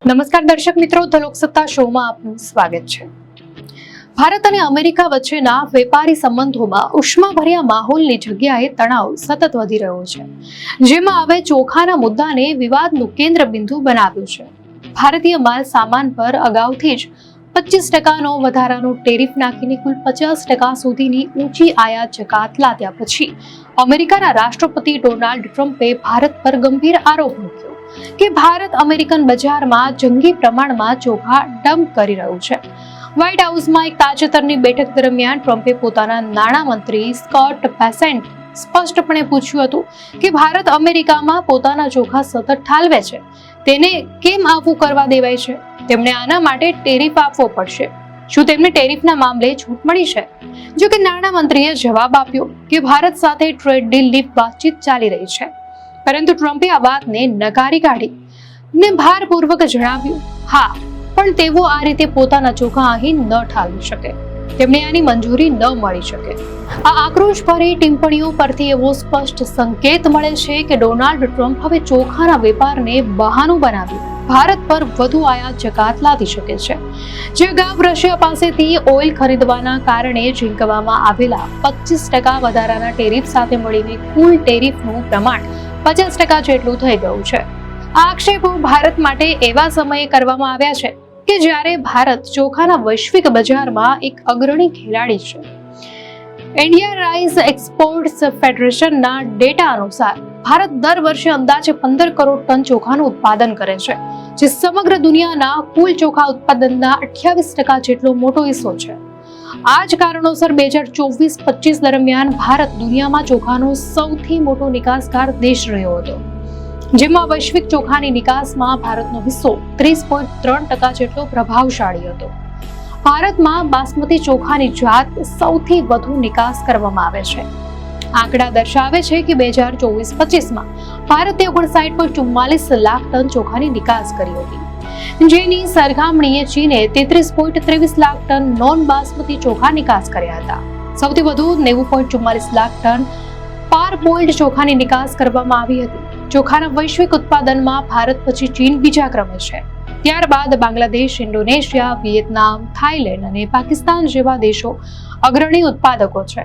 નમસ્કાર દર્શક મિત્રો, ધ લોકસત્તા શોમાં આપનું સ્વાગત છે। ભારત અને અમેરિકા વચ્ચેના વેપારી સંબંધોમાં ઉષ્માભર્યા માહોલની જગ્યાએ તણાવ સતત વધી રહ્યો છે, જેમાં હવે ચોખાના મુદ્દાને વિવાદનું કેન્દ્ર બિંદુ બનાવ્યું છે। ભારતીય માલ સામાન પર અગાઉથી જ 25% વધારાનો ટેરિફ નાખીને કુલ 50% સુધીની ઊંચી આયાત જકાત લાદ્યા પછી અમેરિકાના રાષ્ટ્રપતિ ડોનાલ્ડ ટ્રમ્પે ભારત પર ગંભીર આરોપ મૂક્યો કે ભારત અમેરિકન બજારમાં જંગી પ્રમાણમાં ચોખા ડમ્પ કરી રહ્યું છે। વ્હાઇટ હાઉસમાં એક તાજેતરની બેઠક દરમિયાન ટ્રમ્પે પોતાના નાણામંત્રી સ્કોટ બેસેન્ટ સ્પષ્ટપણે પૂછ્યું હતું કે ભારત અમેરિકામાં પોતાના ચોખા સતત ઠાલવે છે, તેને કેમ આવું કરવા દેવાય છે? તેમણે આના માટે ટેરિફ આપવો પડશે। શું તેમને ટેરિફના મામલે છૂટ મળી છે? જો કે નાણામંત્રીએ જવાબ આપ્યો કે ભારત સાથે ટ્રેડ ડીલની વાતચીત ચાલી રહી છે, પરંતુ ટ્રમ્પે આ વાતને નકારી કાઢી ને ભારપૂર્વક જણાવ્યું, હા, પણ તેઓ આ રીતે પોતાના ચોખા અહીં ન ઠાલવી શકે, તેમને આની મંજૂરી ન મળી શકે। આ આક્રોશભરી ટિપ્પણીઓ પરથી એવો સ્પષ્ટ સંકેત મળે છે કે ડોનાલ્ડ ટ્રમ્પ હવે ચોખાના વેપારને બહાનું બનાવી ભારત પર વધુ આયાત જકાત લાદી શકે છે, જે અગાઉ રશિયા પાસેથી ઓઇલ ખરીદવાના કારણે ઝીંકવામાં આવેલા 25% વધારાના ટેરિફ સાથે મળીને કુલ ટેરિફનું પ્રમાણ 50% જેટલું થઈ ગયું છે। આ આક્ષેપો ભારત માટે એવા સમયે કરવામાં આવ્યા છે કે જ્યારે ભારત ચોખાના વૈશ્વિક બજારમાં એક અગ્રણી ખેલાડી છે। ઇન્ડિયા રાઈસ એક્સપોર્ટ્સ ફેડરેશનના ડેટા અનુસાર ભારત દર વર્ષે અંદાજે 15 કરોડ ટન ચોખાનું ઉત્પાદન કરે છે, જે સમગ્ર દુનિયાના કુલ ચોખા ઉત્પાદનના 28% જેટલો મોટો હિસ્સો છે। આ જ કારણોસર 2024-25 દરમિયાન ભારત દુનિયામાં ચોખાનો સૌથી મોટો નિકાસકાર દેશ રહ્યો હતો, જેમાં વૈશ્વિક ચોખાની નિકાસમાં ભારતનો હિસ્સો 30.3% જેટલો પ્રભાવશાળી હતો। ભારતમાં બાસમતી ચોખાની જાત સૌથી વધુ નિકાસ કરવામાં આવે છે। આંકડા દર્શાવે છે કે 2024-25માં ભારતે 59.44 લાખ ટન ચોખાની નિકાસ કરી હતી, જેની સરખામણીએ ચીને 33.23 લાખ ટન નોન બાસમતી ચોખા નિકાસ કર્યા હતા। સૌથી વધુ 90.44 લાખ ટન પારબોઇલ્ડ ચોખાની નિકાસ કરવામાં આવી હતી। ચોખાના વૈશ્વિક ઉત્પાદનમાં ભારત પછી ચીન બીજા ક્રમે છે, ત્યારબાદ બાંગ્લાદેશ, ઇન્ડોનેશિયા, વિયેતનામ, થાઈલેન્ડ અને પાકિસ્તાન જેવા દેશો અગ્રણી ઉત્પાદકો છે।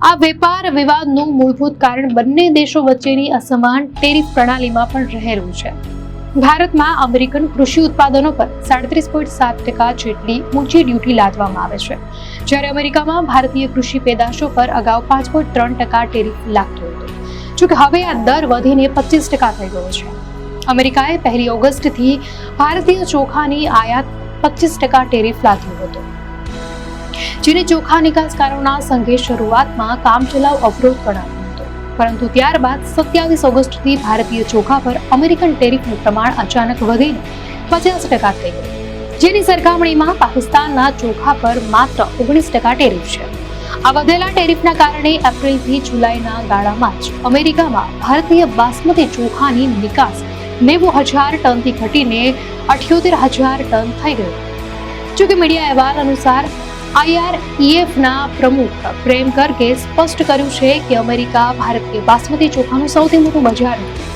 આ વેપાર વિવાદનું મૂળભૂત કારણ બંને દેશો વચ્ચેની અસમાન ટેરિફ પ્રણાલીમાં પણ રહેલું છે। ભારતમાં અમેરિકન કૃષિ ઉત્પાદનો પર 37.7% જેટલી ઊંચી ડ્યુટી લાદવામાં આવે છે, જ્યારે અમેરિકામાં ભારતીય કૃષિ પેદાશો પર અગાઉ 5.3% ટેરિફ લાગતો હતો, જોકે હવે આ દર વધીને 25% થઈ ગયો છે। અમેરિકાએ 1 ઓગસ્ટથી ભારતીય ચોખાની આયાત 25% ટેરિફ લાદ્યો હતો, જેને ચોખા નિકાસકારોના સંઘે શરૂઆતમાં કામચલાઉ અવરોધ ગણાવ્યો હતો, પરંતુ ત્યારબાદ 27 ઓગસ્ટથી ભારતીય ચોખા પર અમેરિકન ટેરિફનું પ્રમાણ અચાનક વધીને 50% થઈ ગયું, જેની સરખામણીમાં પાકિસ્તાનના ચોખા પર માત્ર 19% ટેરિફ છે। આ વધેલા ટેરિફના કારણે એપ્રિલથી જુલાઈના ગાળામાં જ અમેરિકામાં ભારતીય બાસમતી ચોખાની નિકાસ 90,000 ટનથી ઘટીને 78,000 ટન થઈ ગઈ। જોકે મીડિયા અહેવાલ અનુસાર IREFના પ્રમુખ પ્રેમ ગર્ગે સ્પષ્ટ કર્યું છે કે અમેરિકા ભારતીય બાસમતી ચોખાનું સૌથી મોટું બજાર નથી।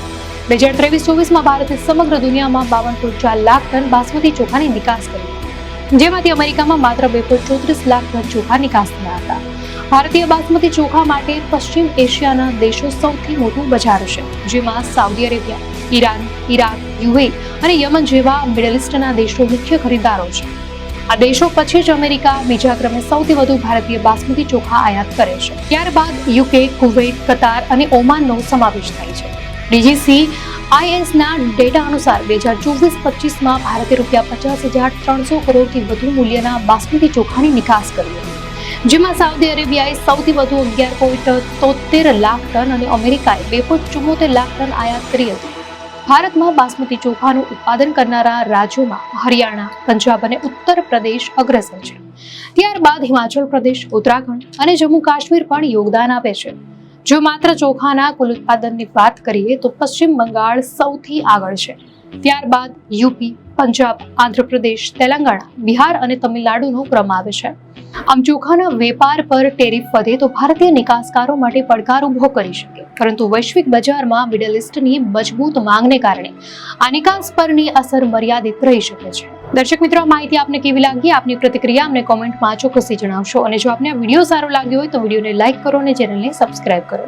2023-24માં ભારતે સમગ્ર દુનિયામાં 52.4 લાખ ટન બાસમતી ચોખાની નિકાસ કરી, જેમાંથી અમેરિકામાં માત્ર 2.34 લાખ ટન ચોખા નિકાસ થયા હતા। ભારતીય બાસમતી ચોખા માટે પશ્ચિમ એશિયાના દેશો સૌથી મોટું બજાર છે, જેમાં Saudi Arabia, Iran, Iraq, UAE અને યમન જેવા મિડલ ઇસ્ટના દેશો મુખ્ય ખરીદદારો છે। આ દેશો પછી જ અમેરિકા બીજા ક્રમે સૌથી વધુ ભારતીય બાસમતી ચોખા આયાત કરે છે, ત્યારબાદ UK, કુવૈત, કતાર અને ઓમાનનો સમાવેશ થાય છે। DGCISના ડેટા અનુસાર 2024-25માં ભારતે ₹50,300 કરોડથી વધુ મૂલ્યના બાસમતી ચોખાની નિકાસ કરી હતી, જેમાં સાઉદી અરેબિયાએ સૌથી વધુ 11.73 લાખ ટન અને અમેરિકાએ 2.74 લાખ ટન આયાત કરી હતી। ભારતમાં બાસમતી ચોખાનું ઉત્પાદન કરનારા રાજ્યોમાં હરિયાણા, પંજાબ અને ઉત્તર પ્રદેશ અગ્રેસર છે, ત્યારબાદ હિમાચલ પ્રદેશ, ઉત્તરાખંડ અને જમ્મુ કાશ્મીર પણ યોગદાન આપે છે। જો માત્ર ચોખાના કુલ ઉત્પાદનની વાત કરીએ તો પશ્ચિમ બંગાળ સૌથી આગળ છે, ત્યારબાદ યુપી, પંજાબ, આંધ્રપ્રદેશ, તેલંગાણા, બિહાર અને તમિલનાડુનો ક્રમ આવે છે. આમ ચોખાના વેપાર પર ટેરિફ વધે તો ભારતીય નિકાસકારો માટે પડકાર ઊભો કરી શકે, પરંતુ વૈશ્વિક બજારમાં મિડલ ઈસ્ટની મજબૂત માંગને કારણે આ નિકાસ પરની અસર મર્યાદિત રહી શકે છે. દર્શક મિત્રો, આ માહિતી આપને કેવી લાગી? આપની પ્રતિક્રિયા અમને કોમેન્ટમાં ચોક્કસથી જણાવશો. અને જો આપને આ વિડીયો સારો લાગ્યો હોય તો વિડીયોને લાઇક કરો અને ચેનલને સબસ્ક્રાઇબ કરો.